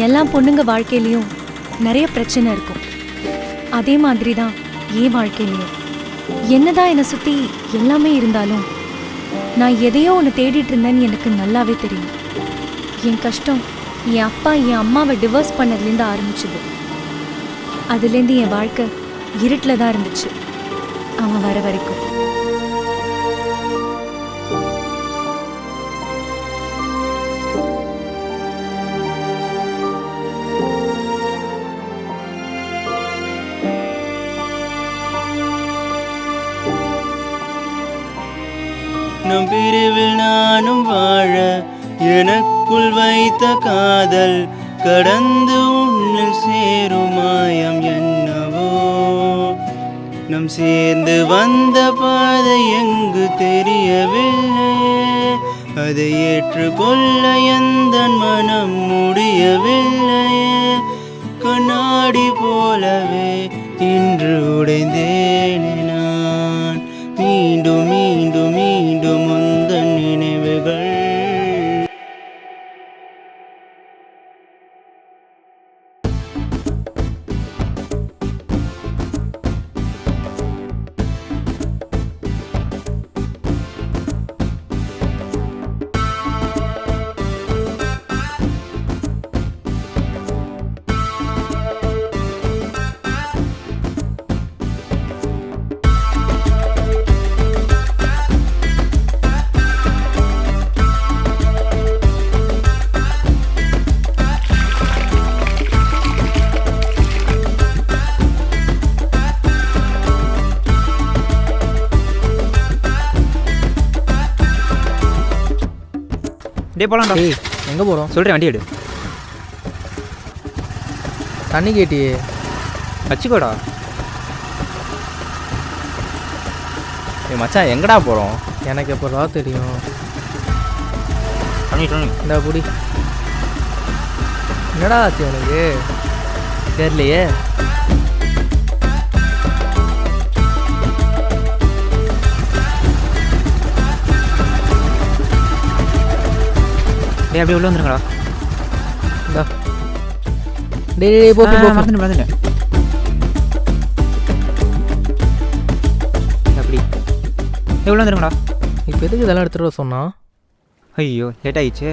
எல்லா பொண்ணுங்க வாழ்க்கையிலையும் நிறைய பிரச்சனை இருக்கும். அதே மாதிரி தான் என் வாழ்க்கையிலையும். என்னதான் என்னை சுற்றி எல்லாமே இருந்தாலும் நான் எதையோ ஒன்று தேடிட்டு இருந்தேன்னு எனக்கு நல்லாவே தெரியும். என் கஷ்டம் என் அப்பா என் அம்மாவை டிவோர்ஸ் பண்ணதுலேருந்து ஆரம்பிச்சுது. அதுலேருந்து என் வாழ்க்கை இருட்டில் தான் இருந்துச்சு அவன் வர வரைக்கும். நம் பிரிவில் நானும் வாழ எனக்குள் வைத்த காதல் கடந்து உன்னில் சேரும் மாயம் என்னவோ. நம் சேர்ந்து வந்த பாதை எங்கு தெரியவில்லை, அதை ஏற்றுக்கொள்ள எந்த மனம் முடியவில்லையே. கண்ணாடி போலவே இன்று உடைந்தேனே நான், மீண்டும் மீண்டும் மீண்டும் உந்தன் நினைவுகள். டே போலாம்டா. டேய் எங்கே போகிறோம்? சொல்கிறேன், வண்டி எடு. தண்ணி கேட்டியே வச்சுக்கோடா. ஏ மச்சான் எங்கடா போகிறோம்? எனக்கு எப்போடா தெரியும். இந்த புடி என்னடா ஆச்சு உனக்கு? தெரியலையே. டே அப்படியே உள்ள வந்துருங்கடா. இந்தா டே போ மறந்துட்டேன். அப்படி உள்ள வந்துருங்கடா. இப்போ எதுக்கு இதெல்லாம் எடுத்துகிட்டு வர சொன்னா? ஐயோ லேட் ஆயிடுச்சு.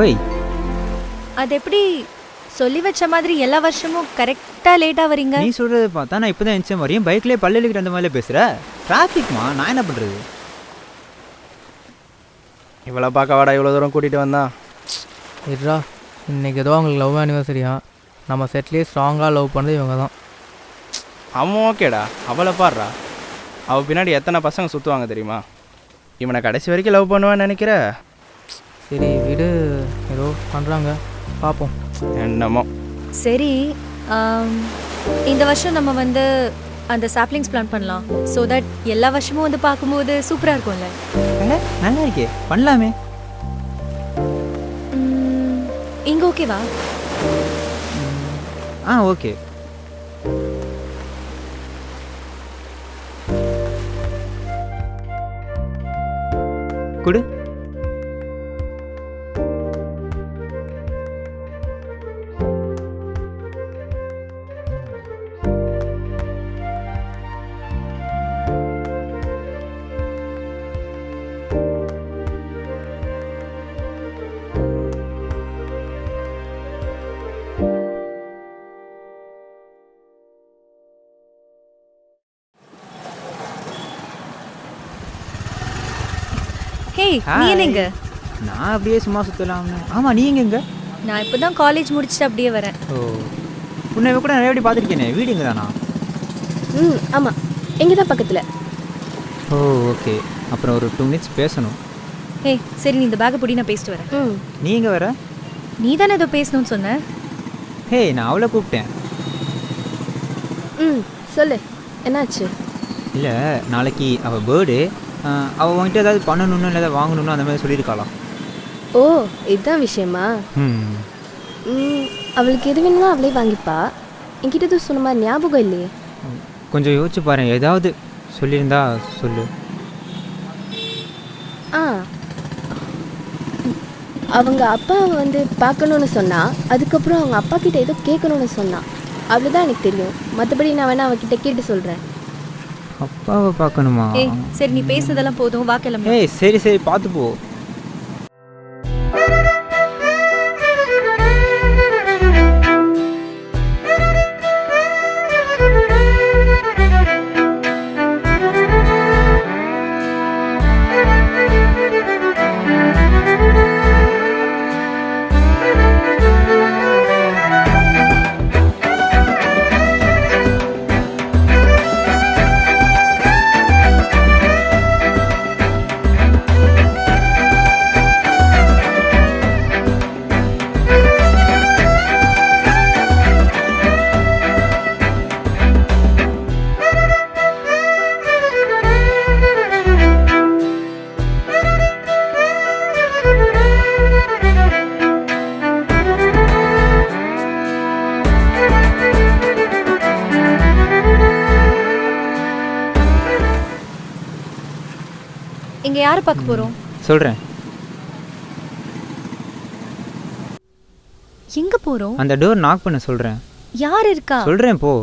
ஓய், அது எப்படி சொல்லி வச்ச மாதிரி எல்லா வருஷமும் கரெக்டாக லேட்டாக வரீங்க? நீ சொல்கிறது பார்த்தா நான் இப்போ தான் எந்த வரையும் பைக்லேயே பல்லிக்கிற அந்த மாதிரியே பேசுகிற. டிராஃபிக்மா, நான் என்ன பண்ணுறது? இவ்வளோ பார்க்க வாடா இவ்வளோ தூரம் கூட்டிகிட்டு வந்தான். இருடா, இன்றைக்கி ஏதோ அவங்களுக்கு லவ் ஆனிவர்சரியா. நம்ம செட்லேயே ஸ்ட்ராங்காக லவ் பண்ணது இவங்க தான். அவன் ஓகேடா, அவளை பாடுறா. அவள் பின்னாடி எத்தனை பசங்க சுற்றுவாங்க தெரியுமா? இவனை கடைசி வரைக்கும் லவ் பண்ணுவான்னு நினைக்கிற? சரி வீடு ஏதோ பண்ணுறாங்க, பார்ப்போம். என்னமோ. சரி, இந்த வருஷம் நம்ம வந்து அந்த சாப்ளிங்ஸ் பிளான் பண்ணலாம். ஸோ தட் எல்லா வருஷமும் வந்து பார்க்கும்போது சூப்பராக இருக்கும்ல. நல்லா இருக்கே, பண்ணலாமே. இங்கே ஓகேவா? ஓகே. குடு. ஹே, நீ என்னங்க? நான் அப்படியே சும்மா சுற்றலாம்னு. ஆமாம், நீ எங்க? நான் இப்போ தான் காலேஜ் முடிச்சுட்டு அப்படியே வரேன். ஓ, உன்னை கூட நிறைய வாட்டி பார்த்துருக்கேனே. வீடு எங்கே தானா? ஆமாம், எங்கே தான் பக்கத்தில். ஓ ஓகே. அப்புறம் ஒரு 2 minutes பேசணும். ஹே சரி, நீ இந்த பேக்கை பிடி, நான் பேசிட்டு வரேன். நீ எங்கே வர? நீ தானே ஏதோ பேசணும்னு சொன்ன. ஹே, நான் அவளை கூப்பிட்டேன். சொல்லு. என்னாச்சு? இல்லை, நாளைக்கு அவள் பேர்டு. அவள் வந்துட்டு ஏதாவது பண்ணணுன்னு இல்லை ஏதாவது வாங்கணுன்னு அந்த மாதிரி சொல்லியிருக்காளா? ஓ, இதுதான் விஷயமா? ம். அவளுக்கு எது வேணுமோ அவளே வாங்கிப்பா. என்கிட்ட எதுவும் சொன்ன மாதிரி ஞாபகம் இல்லையே. கொஞ்சம் யோசிச்சு பாரு, ஏதாவது சொல்லியிருந்தா சொல்லு. அவங்க அப்பாவை வந்து பார்க்கணுன்னு சொன்னா, அதுக்கப்புறம் அவங்க அப்பா கிட்ட ஏதோ கேட்கணும்னு சொன்னா. அவ்வளோதான் எனக்கு தெரியும். மற்றபடி நான் வேணா அவகிட்ட கேட்டு சொல்கிறேன். அப்பாவை பார்க்கணுமா? ஏய் சரி, நீ பேசுனதெல்லாம் போதும், வா கிளம்பு. ஏய் சரி சரி, பார்த்து போ. இங்க யாரை பார்க்க போறோம்? சொல்கிறேன். எங்க போறோம்? அந்த டோர் நாக் பண்ண சொல்கிறேன். யார் இருக்கா? சொல்கிறேன் போ.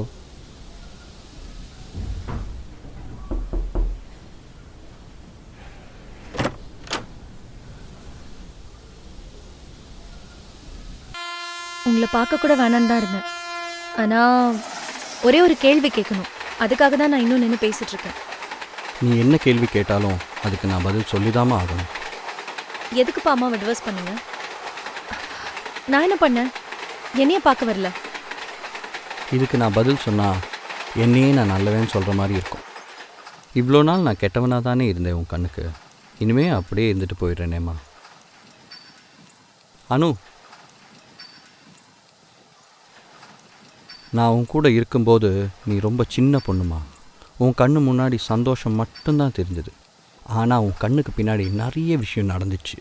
உங்களை பார்க்க கூட வேணான்னு தான் இருந்தேன். ஆனா ஒரே ஒரு கேள்வி கேட்கணும். அதுக்காக தான் நான் இன்னும் நின்று பேசிட்டு இருக்கேன். நீ என்ன கேள்வி கேட்டாலும் அதுக்கு நான் பதில் சொல்லிதாமா ஆகணும். எதுக்குப்பா அம்மாவை டிவோர்ஸ் பண்ணுங்க? நான் என்ன பண்ணேன்? என்னைய பார்க்க வரல. இதுக்கு நான் பதில் சொன்னால் என்னையே நான் நல்லவேன்னு சொல்கிற மாதிரி இருக்கும். இவ்வளோ நாள் நான் கெட்டவனாக தானே இருந்தேன் உன் கண்ணுக்கு. இனிமே அப்படியே இருந்துட்டு போயிடுறேனேம்மா. அனு, நான் உன் கூட இருக்கும்போது நீ ரொம்ப சின்ன பொண்ணுமா. உன் கண்ணு முன்னாடி சந்தோஷம் மட்டும்தான் தெரிஞ்சது. ஆனால் உன் கண்ணுக்கு பின்னாடி நிறைய விஷயம் நடந்துச்சு.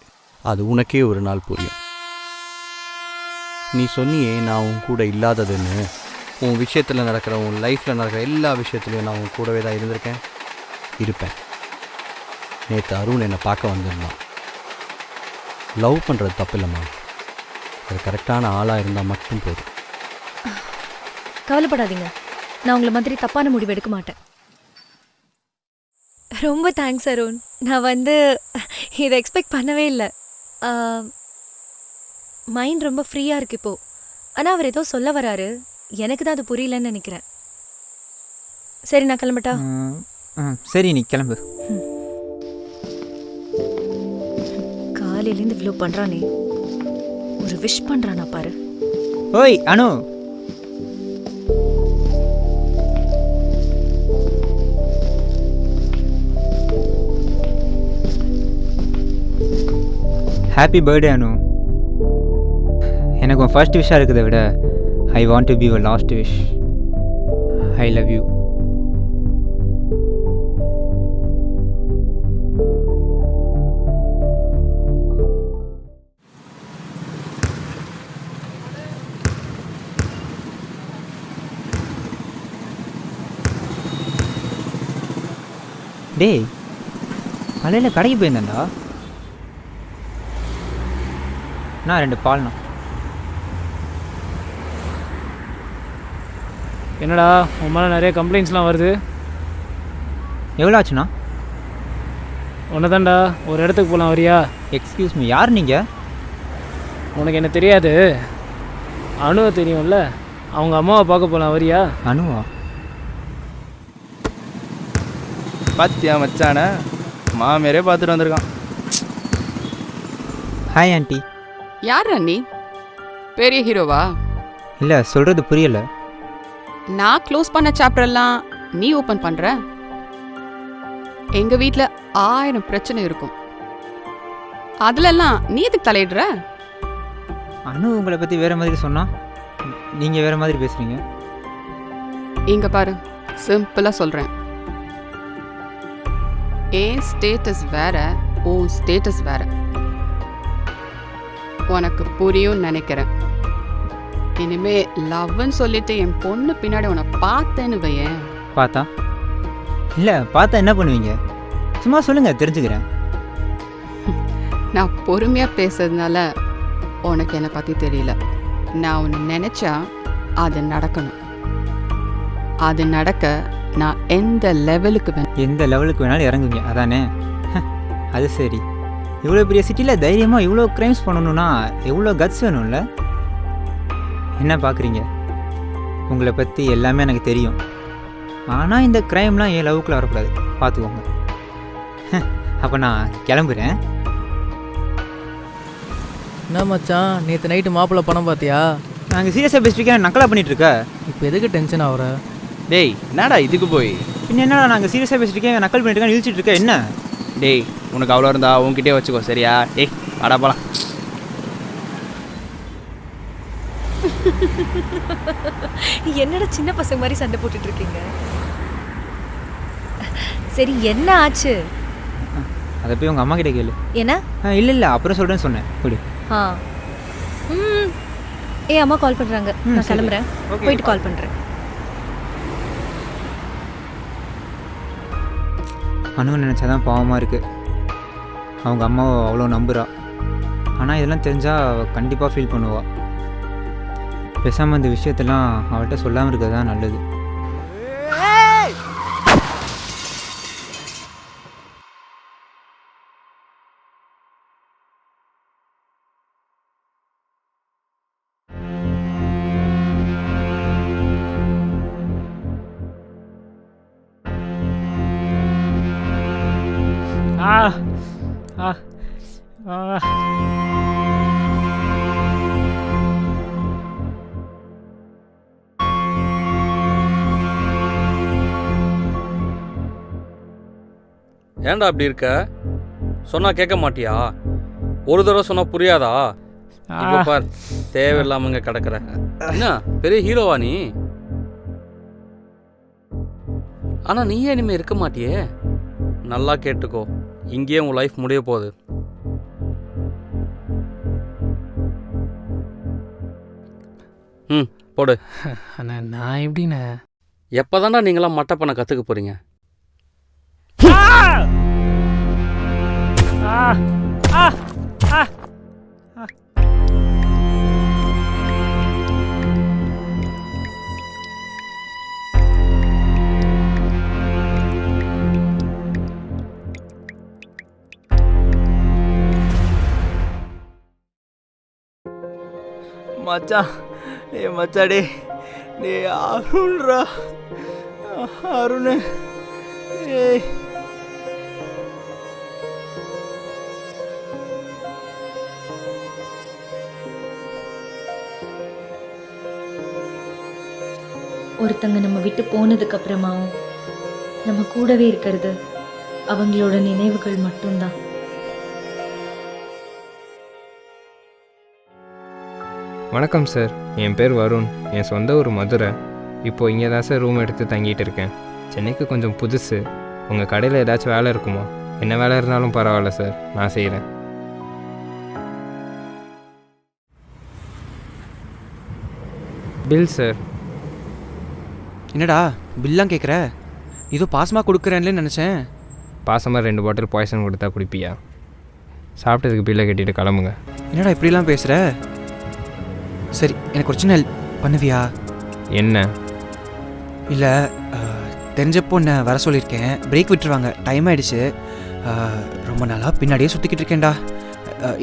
அது உனக்கே ஒரு நாள் புரியும். நீ சொன்னியே நான் உன் கூட இல்லாததுன்னு. உன் விஷயத்தில் நடக்கிற, உன் லைஃப்பில் நடக்கிற எல்லா விஷயத்துலையும் நான் உன் கூடவே தான் இருந்திருக்கேன், இருப்பேன். நேற்று அருண் என்னை பார்க்க வந்திருந்தான். லவ் பண்ணுறது தப்பு இல்லைம்மா. அது கரெக்டான ஆளாக இருந்தால் மட்டும் போதும். கவலைப்படாதீங்க, நான் உங்களை மாதிரி தப்பான முடிவு எடுக்க மாட்டேன். ரொம்ப தேங்க்ஸ் அருண். நான் வந்து இதை எக்ஸ்பெக்ட் பண்ணவே இல்லை. மைண்ட் ரொம்ப ஃப்ரீயாக இருக்கு இப்போ. ஆனால் அவர் ஏதோ சொல்ல வராரு, எனக்கு தான் அது புரியலன்னு நினைக்கிறேன். சரி, நான் கிளம்பட்டா? சரி, நீ கிளம்பு. காலையிலேருந்து இவ்வளோ பண்ணுறானே, ஒரு விஷ் பண்ணுறானா பாரு. ஓய் அனு, ஹாப்பி பர்த்டே அனு. எனக்கு உன் ஃபர்ஸ்ட் விஷாக இருக்கிறத விட I want to be your last wish. I love you. டேய், காலையில் கடைக்கு போயிருந்தேன்டா. நான் 2 பால்ண்ணா. என்னடா உன் மேலே நிறைய கம்ப்ளைண்ட்ஸ்லாம் வருது. எவ்வளோ ஆச்சுண்ணா? ஒன்று தான்டா, ஒரு இடத்துக்கு போகலாம், வரியா? எக்ஸ்கியூஸ் மீ, யார் நீங்கள்? உனக்கு என்ன தெரியாது, அணுவை தெரியும்ல, அவங்க அம்மாவை பார்க்க போகலாம், வரியா? அனுவா? பாத்தியா மச்சான, மாமியாரே பார்த்துட்டு வந்திருக்கான். Hi aunty. யார் அண்ணி? பெரிய ஹீரோவா? இல்லை, சொல்கிறது புரியலை. நான் க்ளோஸ் பண்ண சாப்டர்லாம் நீ ஓப்பன் பண்ணுற? எங்கள் வீட்டில் 1000 பிரச்சனை இருக்கும், அதுலெல்லாம் நீ எதுக்கு தலையிடுற? அனு உங்களை பற்றி வேறு மாதிரி சொன்னால் நீங்கள் வேறு மாதிரி பேசுகிறீங்க. இங்கே பாரு, சிம்பிளாக சொல்கிறேன். ஏன் ஸ்டேட்டஸ் வேற, உன் ஸ்டேட்டஸ் வேற. உனக்கு புரியும் நினைக்கிறேன். இனிமே லவ்னு சொல்லிட்டு என் பொண்ணு பின்னாடி உன்னை பார்த்தேன்னு வையேன். பார்த்தா இல்லை பார்த்தா என்ன பண்ணுவீங்க? சும்மா சொல்லுங்கள், தெரிஞ்சுக்கிறேன். நான் பொறுமையாக பேசுறதுனால உனக்கு என்னை பற்றி தெரியல. நான் உன்னை நினச்சா அது நடக்கணும். அது நடக்க நான் எந்த லெவலுக்கு எந்த லெவலுக்கு வேணாலும் இறங்குங்க, அதானே? அது சரி. இவ்வளோ பெரிய சிட்டியில் தைரியமாக இவ்வளோ க்ரைம்ஸ் பண்ணணுன்னா எவ்வளோ கட்ஸ் வேணும்ல? என்ன பார்க்குறீங்க? உங்களை பற்றி எல்லாமே எனக்கு தெரியும். ஆனால் இந்த க்ரைம்லாம் என் லவுக்குள்ள வரக்கூடாது, பார்த்துக்கோங்க. அப்போ நான் கிளம்புறேன். என்ன மச்சான், நேற்று நைட்டு மாப்பிள்ளை பணம் பார்த்தியா? நாங்கள் சீரியஸாக பேசிட்டு நக்கலாக பண்ணிகிட்ருக்க. இப்போ எதுக்கு டென்ஷன் ஆகுற? டேய் என்னடா இதுக்கு போய்? பின்ன என்னடா நாங்கள் சீரியஸாக பேசிட்டு நக்கல் பண்ணிட்டு இழுச்சிட்டு இருக்க என்ன? டேய் உனக்கு அவ்வளோ இருந்தா உன்கிட்டே வச்சுக்கோ, சரியா? டேய் வாடா போலாம். என்னடா சின்ன பசங்க மாதிரி சண்டை போட்டுட்டு இருக்கீங்க? சரி, என்ன ஆச்சு? அதை போய் உங்கள் அம்மா கிட்டே கேளு. என்ன? இல்லை இல்லை, அப்புறம் சொல்கிறேன்னு சொன்னேன். குடி. அம்மா கால் பண்ணுறாங்க, நான் கிளம்புறேன். போயிட்டு கால் பண்ணுறேன். அனு நினச்சாதான் பாவமாக இருக்குது. அவங்க அம்மாவை அவ்வளோ நம்புகிறா. ஆனால் இதெல்லாம் தெரிஞ்சால் கண்டிப்பாக ஃபீல் பண்ணுவாள். பேசாமல் இந்த விஷயத்தெல்லாம் அவள்கிட்ட சொல்லாமல் இருக்கிறது தான் நல்லது. ஏன்டா அப்படி இருக்க? சொன்னா கேட்க மாட்டியா? ஒரு தடவை சொன்னா புரியாதா? இப்போ பார், தேவையில்லாமங்க கிடக்குற. என்ன பெரிய ஹீரோவா நீ? ஆனா நீயே இனிமே இருக்க மாட்டியே. நல்லா கேட்டுக்கோ, இங்கேயே உன் லைஃப் முடிய போகுது. போடு. அண்ணா நான் எப்படிண்ணே? எப்போதான்டா நீங்களாம் மட்டை பண்ண கற்றுக்க போறீங்க? மச்சான், மச்சாடே, டே அருண்ரா, அருண். ஏய் ஒருத்தங்க நம்ம விட்டு போனதுக்கு அப்புறமாவும் நம்ம கூடவே இருக்கிறது அவங்களோட நினைவுகள் மட்டும்தான். வணக்கம் சார், என் பேர் வருண். என் சொந்த ஊர் மதுரை. இப்போது இங்கே தான் சார் ரூம் எடுத்து தங்கிட்டு இருக்கேன். சென்னைக்கு கொஞ்சம் புதுசு. உங்கள் கடையில் ஏதாச்சும் வேலை இருக்குமா? என்ன வேலை இருந்தாலும் பரவாயில்ல சார், நான் செய்கிறேன். Bill sir. என்னடா பில்லாம் கேட்குற? ஏதோ பாசமாக கொடுக்குறேன்ல நினச்சேன். பாசமாக 2 பாட்டில் பாய்சன் கொடுத்தா குடிப்பியா? சாப்பிட்டதுக்கு பில்லை கட்டிட்டு கிளம்புங்க. என்னடா இப்படிலாம் பேசுகிற? சரி, எனக்கு ஒரு சின்ன ஹெல்ப் பண்ணுவியா? என்ன? இல்லை, தெரிஞ்சப்போ என்ன வர சொல்லியிருக்கேன். பிரேக் விட்டுருவாங்க, டைம் ஆகிடுச்சு. ரொம்ப நாளாக பின்னாடியே சுற்றிக்கிட்டு இருக்கேன்டா.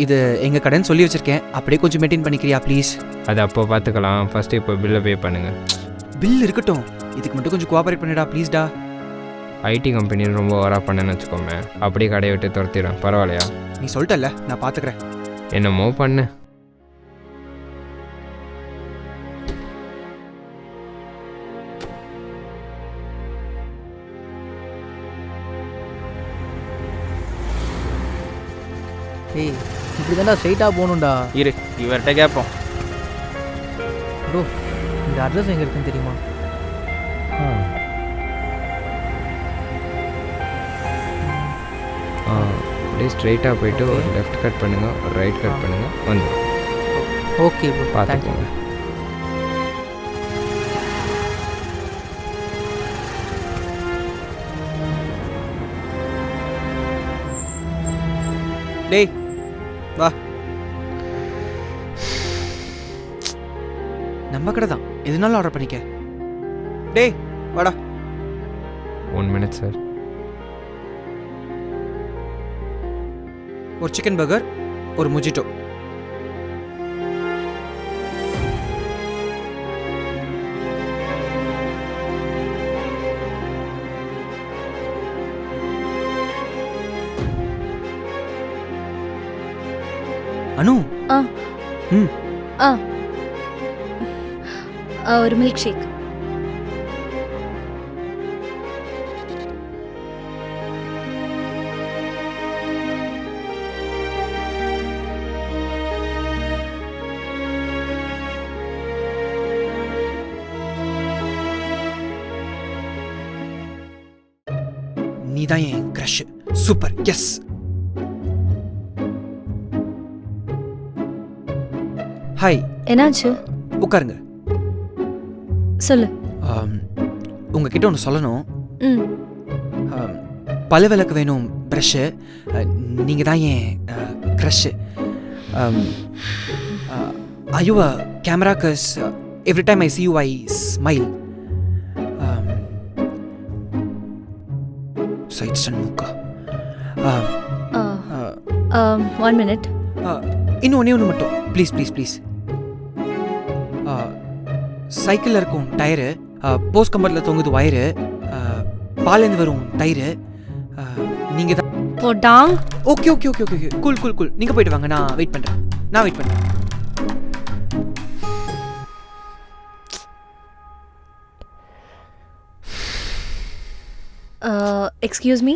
இது எங்கள் கடைன்னு சொல்லி வச்சுருக்கேன், அப்படியே கொஞ்சம் மெயின்டைன் பண்ணிக்கிறியா ப்ளீஸ்? அது அப்போ பார்த்துக்கலாம். ஃபஸ்ட்டு இப்போ பில்லை பே பண்ணுங்கள். பில் இருக்கட்டும், இதுக்கு மட்டும் கொஞ்சம் கோஆப்ரேட் பண்ணிடா ப்ளீஸ்டா. ஐடி கம்பெனி ரொம்ப ஓவராக பண்ணேன்னு வச்சுக்கோங்க, அப்படியே கடையை விட்டு துரத்திடுவேன். பரவாயில்லையா? நீ சொல்லிட்டல்ல, நான் பார்த்துக்கிறேன். என்னமோ பண்ணு. ஏய், இப்படி தான்டா ஸ்ட்ரைட்டாக போகணுண்டா. இரு, இவர்கிட்ட கேட்போம். ப்ரோ, இந்த அட்ரஸ் எங்கே இருக்குன்னு தெரியுமா? அப்படியே ஸ்ட்ரைட்டாக போயிட்டு ஒரு லெஃப்ட் கட் பண்ணுங்கள், ஒரு ரைட் கட் பண்ணுங்கள், வந்து ஓகே ப்ரோ, பார்த்துக்கோங்க. டேய் வா, நம்ம கடை தான், எதுனாலும் ஆர்டர் பண்ணிக்க. டேய் வாடா. 1 minute சார். ஒரு சிக்கன் பர்கர், ஒரு முஜிட்டோ. அனு. ஒரு மில்க் ஷேக். நீதான் என் கிரஷ். Super, yes. ஹாய். என்னாச்சு? உட்காருங்க. சொல்லு. உங்ககிட்ட ஒன்று சொல்லணும். ம். பல விளக்கு வேணும் ப்ரஷ்ஷு. நீங்கள் தான் என் crush. Are you a camera? 'Cause every time I see you, I smile. Side stand muka. 1 minute. இன்னும் ஒன்று மட்டும் ப்ளீஸ் ப்ளீஸ் ப்ளீஸ். சைக்கிளில் இருக்கும் டயரு, போஸ்ட் கம்பரில் தொங்குது வயரு, பாலேருந்து வரும் டயரு, நீங்கள் தான். போடாங். Okay okay okay okay, cool cool cool. நீங்கள் போயிட்டு வாங்க, நான் வெயிட் பண்ணுறேன். Excuse me.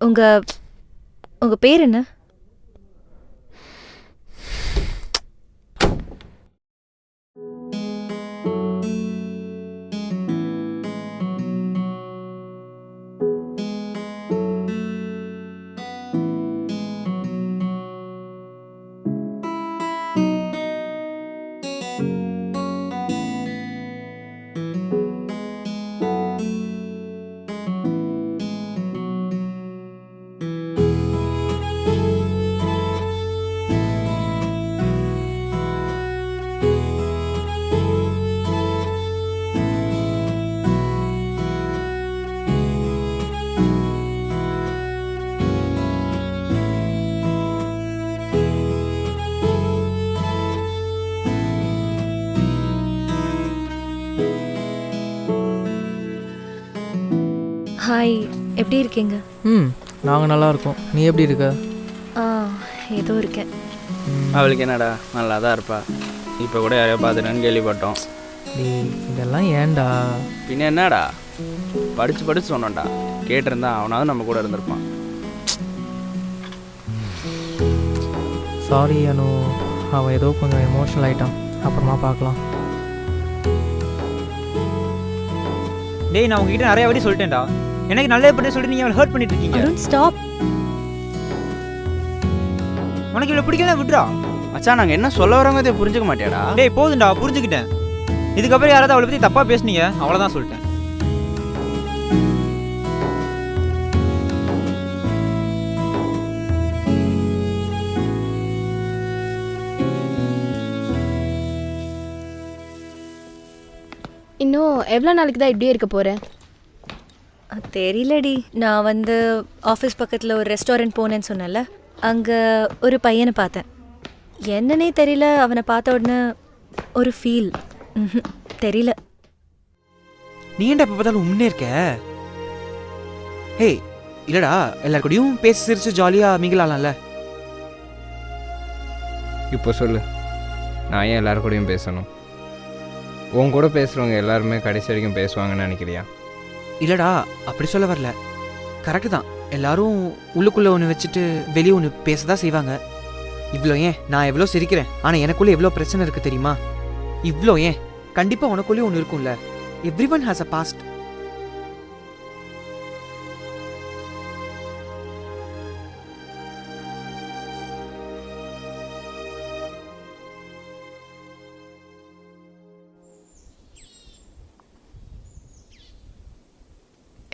உங்க பேர் என்ன? ஹாய், எப்படி இருக்கீங்க? நாங்கள் நல்லா இருக்கோம். நீ எப்படி இருக்க? ஏதோ இருக்கேன். அவளுக்கு என்னடா, நல்லா தான் இருப்பா. இப்போ கூட யாரையோ பார்த்துட்டேன்னு கேள்விப்பட்டோம். இதெல்லாம் ஏன்டா? பின்ன என்னடா, படித்து சொன்னோம்டா. கேட்டிருந்தா அவனாவது நம்ம கூட இருந்திருப்பான். சாரி அனு, அவன் ஏதோ கொஞ்சம் எமோஷனல் ஆகிட்டான். அப்புறமா பார்க்கலாம். டேய், நான் உங்ககிட்ட நிறைய வாட்டி சொல்லிட்டேன்டா, எனக்கு நல்ல பண்ணி சொல்லிட்டு நீங்கள் அவளை ஹர்ட் பண்ணிட்டு இருக்கீங்க. அருண் ஸ்டாப். உனக்கு இவ்வளோ பிடிக்கல, விட்றா. மச்சான், நாங்கள் என்ன சொல்ல வரோங்க புரிஞ்சுக்க மாட்டியாடா? டேய் போதுண்டா, புரிஞ்சுக்கிட்டேன். இதுக்கப்புறம் யாராவது அவளை பற்றி தப்பாக பேசுனீங்க, அவ்வளோதான் சொல்லிட்டேன். இன்னும் எவ்வளோ நாளைக்கு தான் இப்படியே இருக்க போகிறேன்? தெரியலடி. நான் ஆஃபீஸ் பக்கத்தில் ஒரு ரெஸ்டாரண்ட் போனேன்னு சொன்னேன்ல, அங்கே ஒரு பையனை பார்த்தேன். என்னன்னே தெரியல, அவனை பார்த்த உடனே ஒரு ஃபீல். தெரியல. நீ ஏன்டா இப்போ பார்த்தாலும் உண்மையே இருக்க? ஹேய், இல்லைடா, எல்லாருக்கூடையும் பேசி சிரிச்சு ஜாலியாக மிங்கலாம்ல. இப்போ சொல்லு, நான் ஏன் எல்லாரு கூடயும் பேசணும்? உன் கூட பேசுகிறவங்க எல்லாருமே கடைசி வரைக்கும் பேசுவாங்கன்னு நினைக்கிறியா? இல்லைடா, அப்படி சொல்ல வரல. கரெக்டு தான், எல்லாரும் உள்ளுக்குள்ளே ஒன்று வச்சுட்டு வெளியே ஒன்று பேச தான் செய்வாங்க. இவ்வளோ ஏன் நான் எவ்வளோ சிரிக்கிறேன், ஆனால் எனக்குள்ளே எவ்வளோ பிரச்சனை இருக்குது தெரியுமா? இவ்வளோ ஏன் கண்டிப்பாக உனக்குள்ளேயும் ஒன்று இருக்கும்ல. Every one has a past.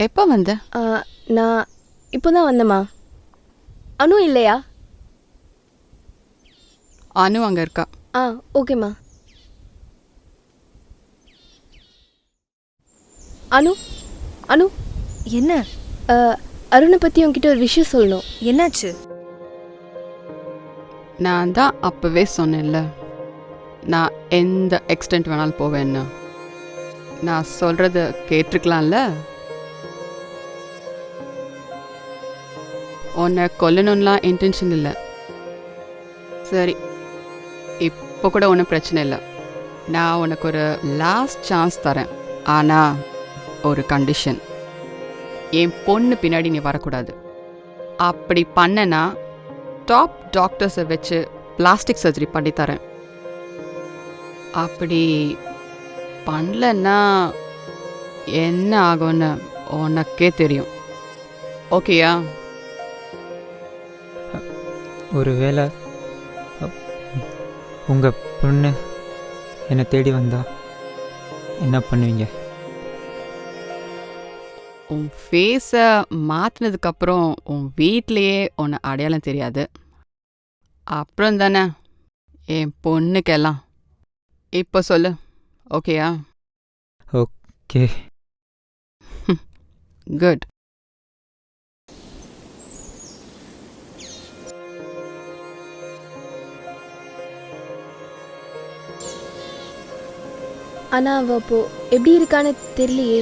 எப்போ வந்த? நான் இப்போ தான் வந்தேம்மா. அனு இல்லையா? அனு அங்கே இருக்கா. ஓகேம்மா. அனு அனு என்ன? அருணை பற்றி உங்ககிட்ட ஒரு விஷயம் சொல்லணும். என்னாச்சு? நான் தான் அப்போவே சொன்னேன்ல, நான் எந்த எக்ஸ்டென்ட் வேணாலும் போவேன்னு. நான் சொல்கிறத கேட்டிருக்கலாம்ல. உன்னை கொல்லணும்லாம் இன்டென்ஷன் இல்லை. சரி, இப்போ கூட ஒன்றும் பிரச்சனை இல்லை. நான் உனக்கு ஒரு லாஸ்ட் சான்ஸ் தரேன். ஆனால் ஒரு கண்டிஷன். என் பொண்ணு பின்னாடி நீ வரக்கூடாது. அப்படி பண்ணனா டாப் டாக்டர்ஸை வச்சு பிளாஸ்டிக் சர்ஜரி பண்ணித்தரேன். அப்படி பண்ணலன்னா என்ன ஆகும்னு உனக்கே தெரியும். ஓகேயா? ஒரு வேளை உங்கள் பொண்ணு என்னை தேடி வந்தா என்ன பண்ணுவீங்க? உன் ஃபேஸை மாற்றினதுக்கப்புறம் உன் வீட்லேயே உன்னை அடையாளம் தெரியாது. அப்புறம் தானே என் பொண்ணுக்கெல்லாம். இப்போ சொல்லு, ஓகேயா? ஓகே. குட். ஆனால் அவள் அப்போ எப்படி இருக்கான்னு தெரியலையே.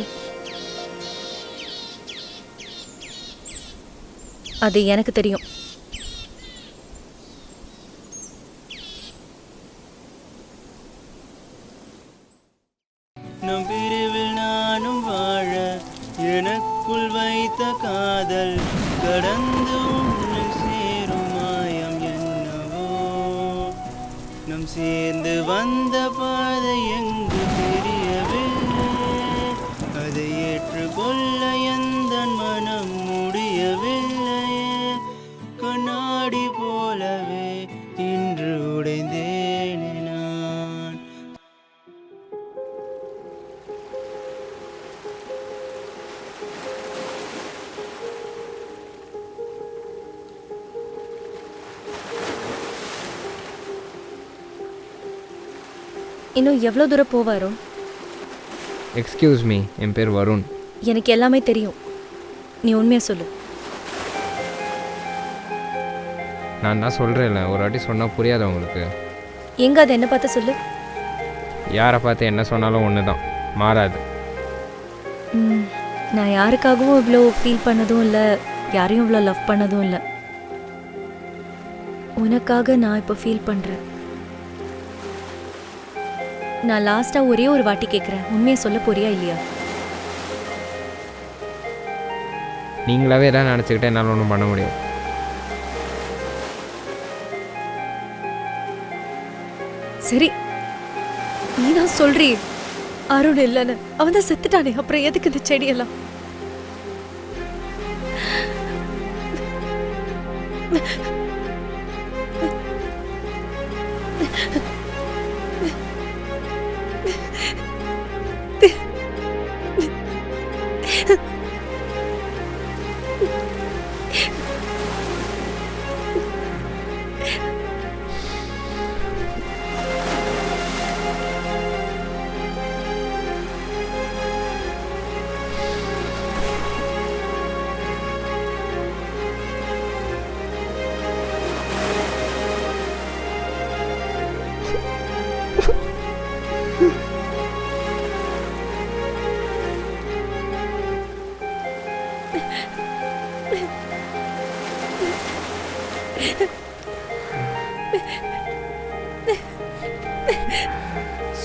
அது எனக்கு தெரியும். நம் பிரிவில் நானும் வாழ எனக்குள் வைத்த காதல் கடந்து உன்னில் சேரும் மாயம் என்னவோ. நம் சேர்ந்து வந்த பாதை எங்கு தெரியவில்லை. அதை ஏற்றுக்கொள்ள எந்த மனம் முடியவில்லையே. கண்ணாடி போலவே இன்று உடைந்தேனே நான். இன்னும் எவ்வளோ தூரம் போவாரோ? எக்ஸ்கியூஸ் மீ, என் பேர் வருண். எனக்கு எல்லாமே தெரியும். நீ உண்மையாக சொல்லு. நான் தான் சொல்கிறேன்ல, ஒரு வாட்டி சொன்னால் புரியாத உங்களுக்கு. எங்கே அதை என்ன பார்த்து சொல்லு. யாரை பார்த்து என்ன சொன்னாலும் ஒன்று தான், மாறாது. நான் யாருக்காகவும் இவ்வளோ ஃபீல் பண்ணதும் இல்லை, யாரையும் இவ்வளோ லவ் பண்ணதும் இல்லை. உனக்காக நான் இப்போ ஃபீல் பண்ணுறேன். நான் லாஸ்ட்டாக ஒரே ஒரு வாட்டி கேட்குறேன், உண்மையை சொல்ல போறியா இல்லையா? நீங்களாவே எதாவது நினச்சிக்கிட்டே என்னால் ஒன்றும் பண்ண முடியும். சரி, நீ தான் சொல்றீ அருண் இல்லைன்னு. அவன் தான் செத்துட்டானே, அப்புறம் எதுக்கு இந்த செடியெல்லாம்?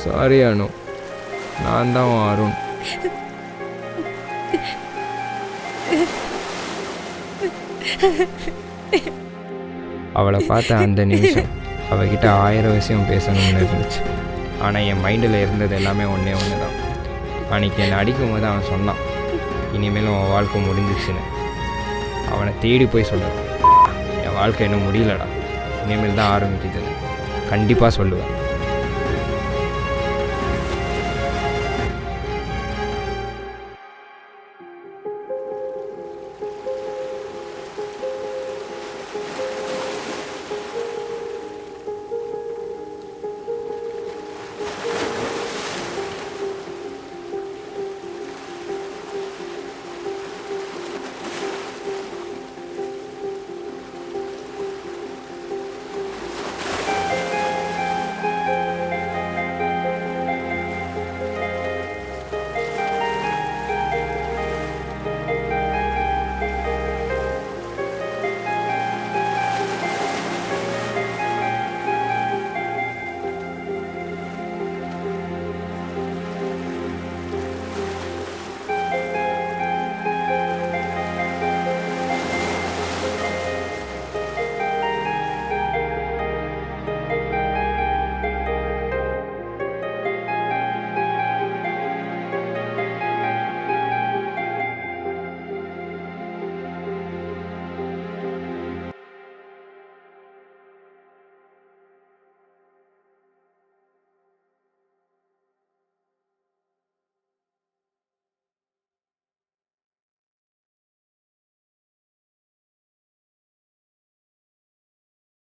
சாரி அனு, நான் தான் உன் அருண். அவளை பார்த்த அந்த நிமிஷம் அவகிட்ட 1000 விஷயம் பேசணும்னு இருந்துச்சு. ஆனால் என் மைண்டில் இருந்தது எல்லாமே ஒன்றே ஒன்று தான். அன்றைக்கி என்னை அடிக்கும் போது அவன் சொன்னான், இனிமேலும் அவன் வாழ்க்கை முடிஞ்சிச்சுன்னு. அவனை தேடி போய் சொல்லுவேன், என் வாழ்க்கை இன்னும் முடியலடா, இனிமேல் தான் ஆரம்பிக்குது, கண்டிப்பாக சொல்லுவேன்.